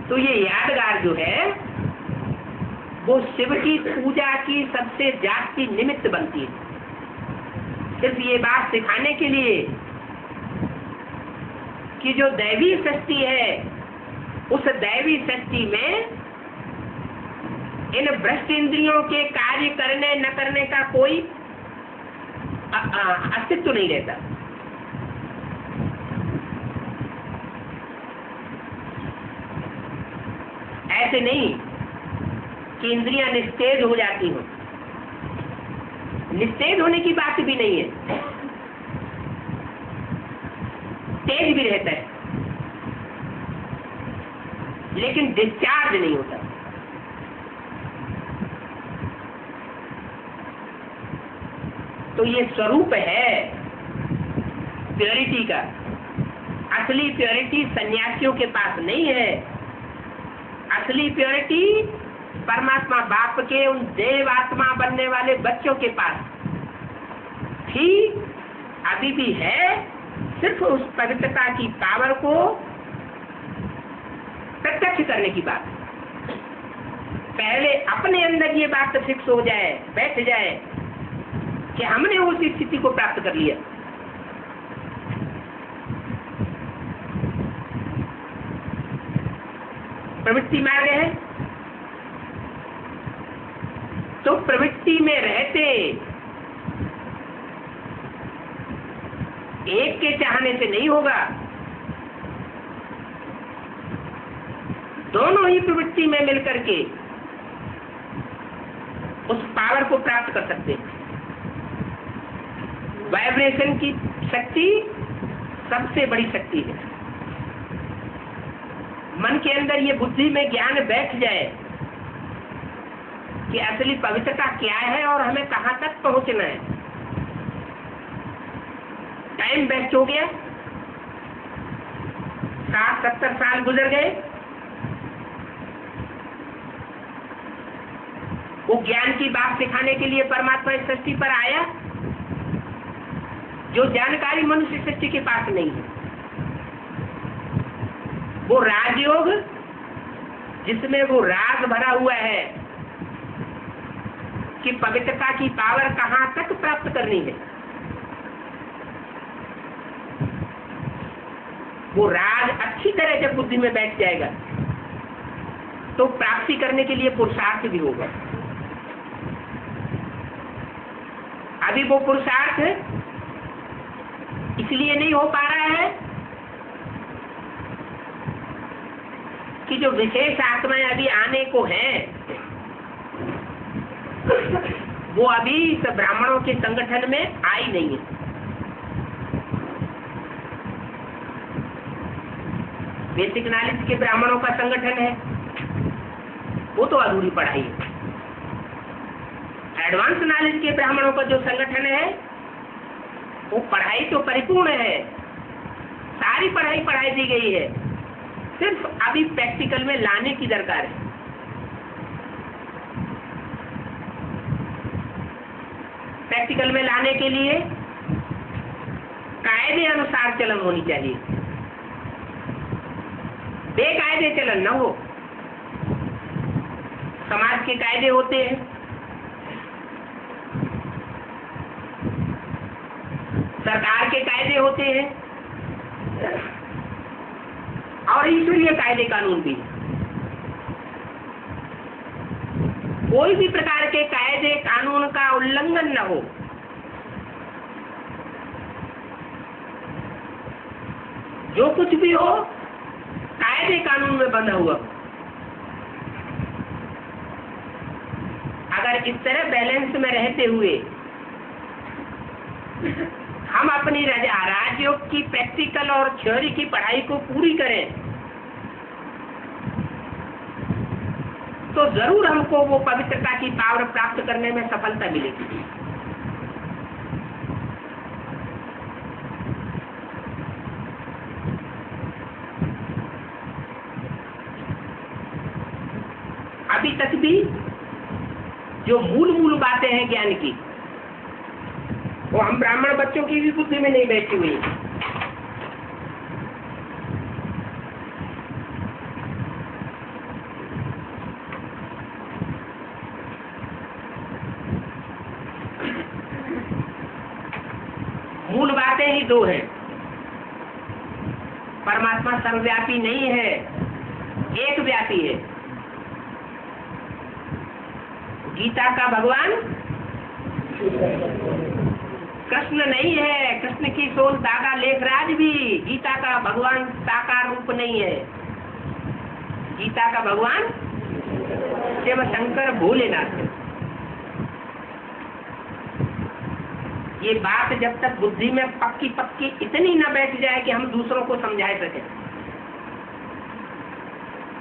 तो ये यादगार जो है वो शिव की पूजा की सबसे जास्ती निमित्त बनती है। सिर्फ ये बात सिखाने के लिए कि जो दैवी शक्ति है उस दैवी शक्ति में इन भ्रष्ट इंद्रियों के कार्य करने न करने का कोई अस्तित्व नहीं रहता। ऐसे नहीं कि इंद्रियां निस्तेज हो जाती हो, निस्तेज होने की बात भी नहीं है, तेज भी रहता है लेकिन डिस्चार्ज नहीं होता। तो ये स्वरूप है प्योरिटी का। असली प्योरिटी सन्यासियों के पास नहीं है। असली प्योरिटी परमात्मा बाप के उन देवात्मा बनने वाले बच्चों के पास थी, अभी भी है। सिर्फ उस पवित्रता की पावर को प्रत्यक्ष करने की बात। पहले अपने अंदर ये बात फिक्स हो जाए, बैठ जाए कि हमने उस स्थिति को प्राप्त कर लिया। प्रवृत्ति मार्ग है तो प्रवृत्ति में रहते एक के चाहने से नहीं होगा। दोनों ही प्रवृत्ति में मिलकर के उस पावर को प्राप्त कर सकते हैं। वाइब्रेशन की शक्ति सबसे बड़ी शक्ति है। मन के अंदर ये बुद्धि में ज्ञान बैठ जाए कि असली पवित्रता क्या है और हमें कहां तक पहुंचना है। टाइम वेस्ट हो गया, 60-70 साल गुजर गए, वो ज्ञान की बात सिखाने के लिए परमात्मा इस सृष्टि पर आया, जो जानकारी मनुष्य सृष्टि के पास नहीं है। वो राजयोग जिसमें वो राज भरा हुआ है कि पवित्रता की पावर कहां तक प्राप्त करनी है, वो राज अच्छी तरह जब बुद्धि में बैठ जाएगा तो प्राप्ति करने के लिए पुरुषार्थ भी होगा। अभी वो पुरुषार्थ इसलिए नहीं हो पा रहा है कि जो विशेष आत्माएं अभी आने को हैं वो अभी इस ब्राह्मणों के संगठन में आई नहीं है। बेसिक नॉलेज के ब्राह्मणों का संगठन है, वो तो अधूरी पढ़ाई है। एडवांस नॉलेज के ब्राह्मणों का जो संगठन है वो पढ़ाई तो परिपूर्ण है, सारी पढ़ाई पढ़ाई दी गई है, सिर्फ अभी प्रैक्टिकल में लाने की दरकार है। प्रैक्टिकल में लाने के लिए कायदे अनुसार चलन होनी चाहिए, बेकायदे चलन न हो। समाज के कायदे होते हैं, सरकार के कायदे होते हैं और ईश्वरीय कायदे कानून भी। कोई भी प्रकार के कायदे कानून का उल्लंघन न हो। जो कुछ भी हो कायदे कानून में बंधा हुआ। अगर इस तरह बैलेंस में रहते हुए हम अपनी राजयोग की प्रैक्टिकल और थ्योरी की पढ़ाई को पूरी करें तो जरूर हमको वो पवित्रता की पावर प्राप्त करने में सफलता मिलेगी। अभी तक भी जो मूल बातें हैं ज्ञान की वो हम ब्राह्मण बच्चों की भी बुद्धि में नहीं बैठी हुई। मूल बातें ही दो हैं। परमात्मा सर्वव्यापी नहीं है, एक व्यापी है। गीता का भगवान कृष्ण नहीं है। कृष्ण की सोल दागा लेखराज भी गीता का भगवान साकार रूप नहीं है। गीता का भगवान शिव शंकर भोलेनाथ है। ये बात जब तक बुद्धि में पक्की पक्की इतनी न बैठ जाए कि हम दूसरों को समझा सकें।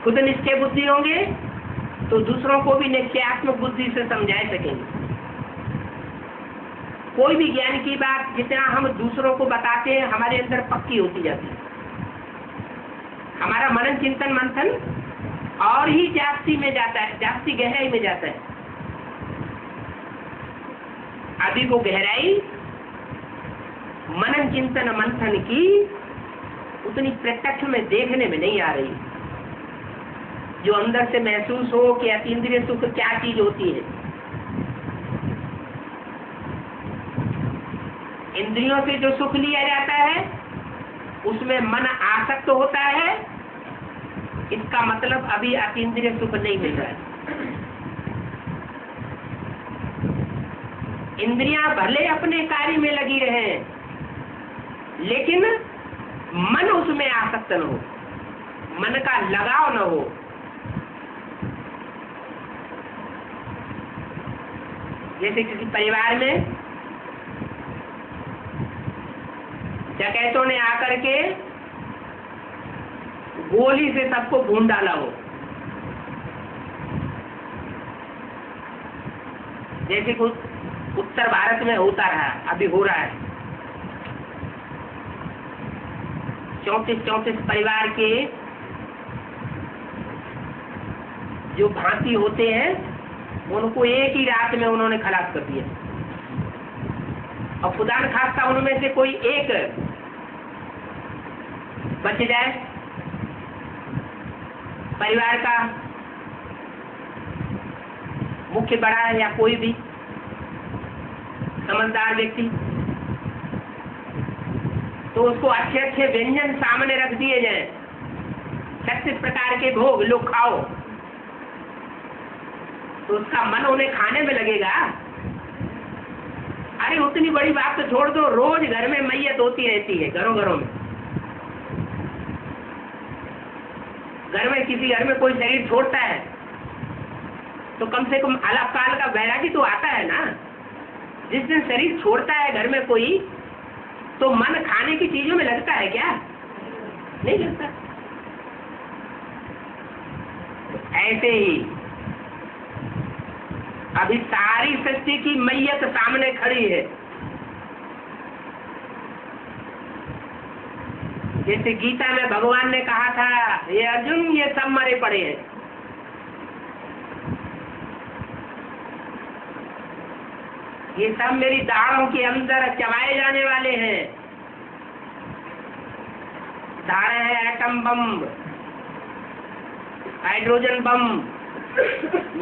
खुद निश्चय बुद्धि होंगे तो दूसरों को भी निश्चयात्मक बुद्धि से समझा सकेंगे। कोई भी ज्ञान की बात जितना हम दूसरों को बताते हैं हमारे अंदर पक्की होती जाती है। हमारा मनन चिंतन मंथन और ही जास्ती में जाता है, जास्ती गहराई में जाता है। अभी वो गहराई मनन चिंतन मंथन की उतनी प्रत्यक्ष में देखने में नहीं आ रही, जो अंदर से महसूस हो कि अतीन्द्रिय सुख क्या चीज होती है। इंद्रियों से जो सुख लिया जाता है उसमें मन आसक्त होता है, इसका मतलब अभी अतीन्द्रिय सुख नहीं मिल रहा है। इंद्रियां भले अपने कार्य में लगी रहे लेकिन मन उसमें आसक्त न हो, मन का लगाव न हो। जैसे किसी परिवार में डकैतों ने आकर के गोली से सबको भून डाला हो, जैसे कुछ उत्तर भारत में होता रहा, अभी हो रहा है। 34 परिवार के जो भांति होते हैं उनको एक ही रात में उन्होंने खलास कर दिया। और खुदा न खास्ता उनमें से कोई एक बच जाए, परिवार का मुख्य बड़ा है या कोई भी समझदार व्यक्ति, तो उसको अच्छे अच्छे व्यंजन सामने रख दिए जाएं, 36 प्रकार के भोग लो खाओ, तो उसका मन उन्हें खाने में लगेगा। अरे उतनी बड़ी बात तो छोड़ दो, रोज घर में मैयत होती रहती है, घरों घरों में। घर में किसी घर में कोई शरीर छोड़ता है तो कम से कम अलग काल का वैरागी तो आता है ना। जिस दिन शरीर छोड़ता है घर में कोई, तो मन खाने की चीजों में लगता है क्या? नहीं लगता। ऐसे ही अभी सारी सृष्टि की मैयत सामने खड़ी है। जैसे गीता में भगवान ने कहा था, ये अर्जुन ये सब मरे पड़े हैं। ये सब मेरी दाढ़ों के अंदर चबाए जाने वाले हैं। दाढ़ें हैं atom bomb, hydrogen bomb,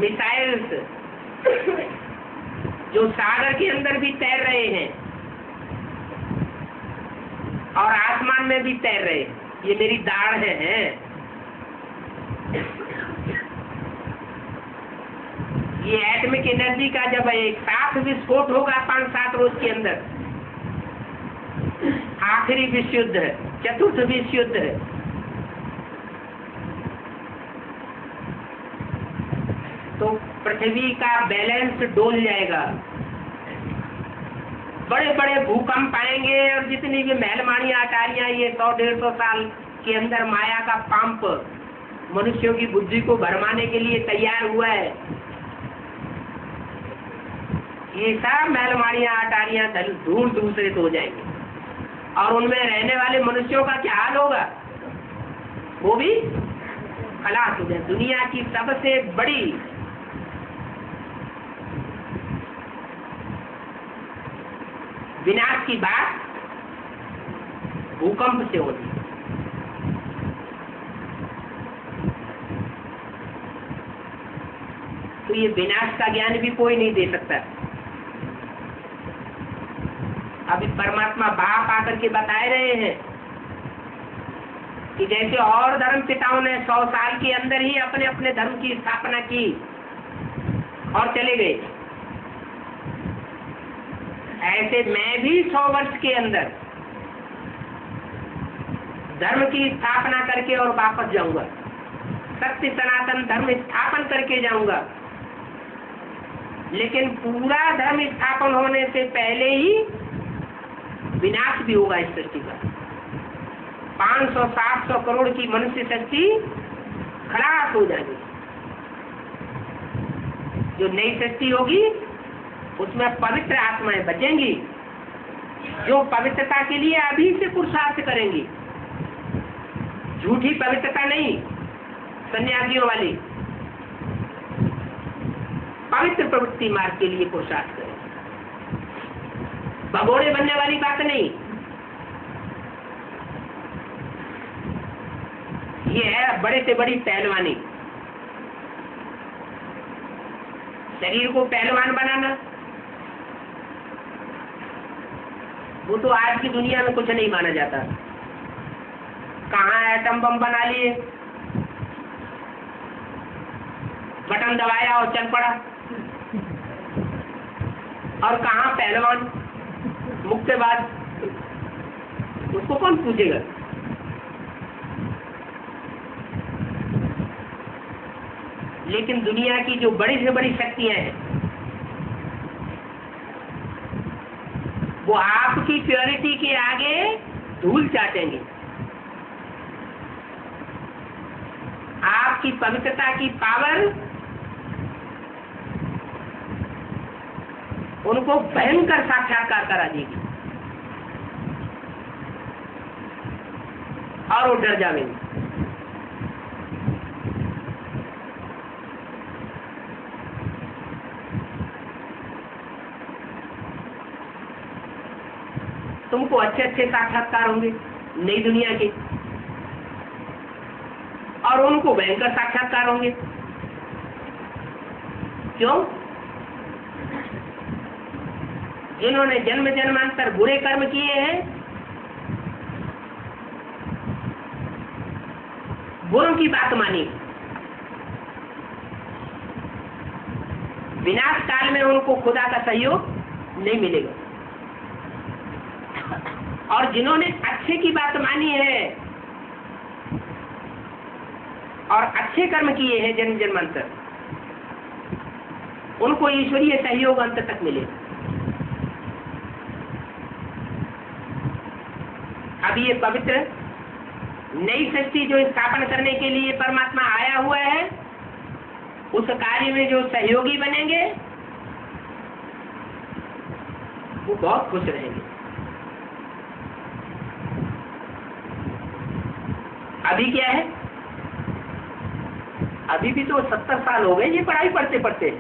missiles जो सागर के अंदर भी तैर रहे हैं और आसमान में भी तैर रहे हैं। ये मेरी दाढ़ है। ये एटमिक एनर्जी का जब एक साथ विस्फोट होगा 5-7 रोज के अंदर, आखिरी विश्व युद्ध है, चतुर्थ विश्व युद्ध है, तो पृथ्वी का बैलेंस डोल जाएगा। बड़े बड़े भूकंप आएंगे और जितनी भी महलमानियां अटारियां ये 100-150 साल के अंदर माया का पंप मनुष्यों की बुद्धि को भरमाने के लिए तैयार हुआ है। ये सब महलमानियां अटारियां धूल दूसरे हो जाएंगे और उनमें रहने वाले मनुष्यों का क्या हाल होगा? वो भी खलास हो जाए। दुनिया की सबसे बड़ी विनाश की बात भूकंप से होती है। तो ये विनाश का ज्ञान भी कोई नहीं दे सकता। अभी परमात्मा बाप आकर के बताए रहे हैं कि जैसे और धर्म पिताओं ने 100 साल के अंदर ही अपने अपने धर्म की स्थापना की और चले गए, ऐसे मैं भी 100 वर्ष के अंदर धर्म की स्थापना करके और वापस जाऊंगा, सत्य सनातन धर्म स्थापन करके जाऊंगा। लेकिन पूरा धर्म स्थापन होने से पहले ही विनाश भी होगा इस सृष्टि का। 500-700 करोड़ की मनुष्य सृष्टि खलास हो जाएगी। जो नई सृष्टि होगी उसमें पवित्र आत्माएं बचेंगी, जो पवित्रता के लिए अभी से पुरुषार्थ करेंगी। झूठी पवित्रता नहीं, सन्यासियों वाली पवित्र प्रवृत्ति मार्ग के लिए पुरुषार्थ करें। भगोड़े बनने वाली बात नहीं। ये है बड़े से बड़ी पहलवानी, शरीर को पहलवान बनाना। वो तो आज की दुनिया में कुछ नहीं माना जाता। कहाँ एटम बम बना लिए, बटन दबाया और चल पड़ा, और कहाँ पहलवान मुक्केबाज, उसको कौन पूछेगा? लेकिन दुनिया की जो बड़ी से बड़ी शक्तियां हैं वो आपकी प्योरिटी के आगे धूल चाटेंगे। आपकी पवित्रता की पावर उनको भयंकर साक्षात्कार करा देगी और वो डर जाएंगे। तुमको अच्छे अच्छे साक्षात्कार होंगे नई दुनिया के, और उनको भयंकर साक्षात्कार होंगे। क्यों? जिन्होंने जन्म जन्मांतर बुरे कर्म किए हैं, बुरों की बात मानी, विनाश काल में उनको खुदा का सहयोग नहीं मिलेगा। और जिन्होंने अच्छे की बात मानी है और अच्छे कर्म किए हैं जन्म जन्मांतर, उनको ईश्वरीय सहयोग अंत तक मिलेगा। अब ये पवित्र नई सृष्टि जो स्थापन करने के लिए परमात्मा आया हुआ है, उस कार्य में जो सहयोगी बनेंगे वो बहुत खुश रहेंगे। अभी क्या है? अभी भी तो 70 साल हो गए ये पढ़ाई पढ़ते पढ़ते,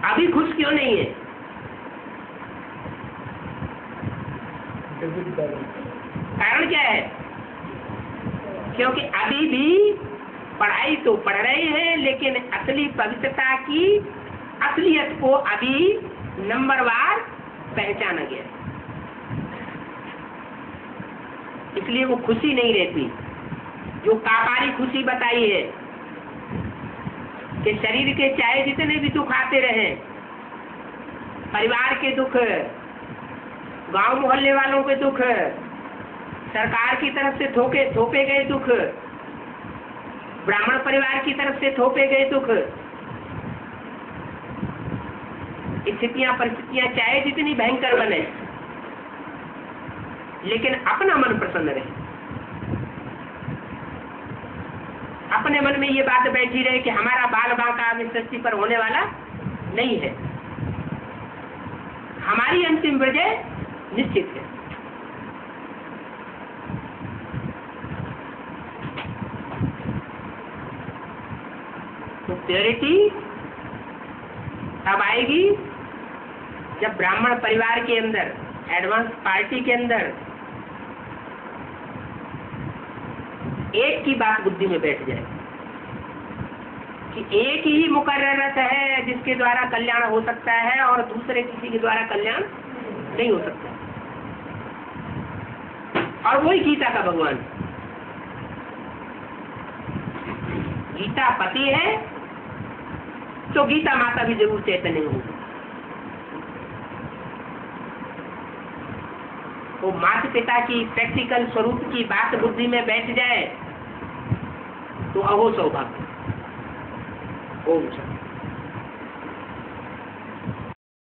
अभी खुश क्यों नहीं है? कारण क्या है? क्योंकि अभी भी पढ़ाई तो पढ़ रहे हैं, लेकिन असली पवित्रता की असलियत को अभी नंबरवार पहचाना गया, इसलिए वो खुशी नहीं रहती। जो कापारी खुशी बताई है कि शरीर के चाहे जितने भी दुख आते रहे, परिवार के दुख, गांव मोहल्ले वालों के दुख, सरकार की तरफ से थोपे गए दुख, ब्राह्मण परिवार की तरफ से थोपे गए दुख, स्थितियां परिस्थितियां चाहे जितनी भयंकर बने, लेकिन अपना मन प्रसन्न रहे, अपने मन में ये बात बैठी रहे कि हमारा बाल बांका इस सृष्टि पर होने वाला नहीं है, हमारी अंतिम विजय निश्चित है। तो प्योरिटी तब आएगी जब ब्राह्मण परिवार के अंदर, एडवांस पार्टी के अंदर एक की बात बुद्धि में बैठ जाए कि एक ही मुकर्ररत है जिसके द्वारा कल्याण हो सकता है और दूसरे किसी के द्वारा कल्याण नहीं हो सकता, और वही गीता का भगवान। गीता पति है तो गीता माता भी जरूर चैतन्य होगी। वो माता पिता की प्रैक्टिकल स्वरूप की बात बुद्धि में बैठ जाए तो अहो सौभाग्य। ओम शांति।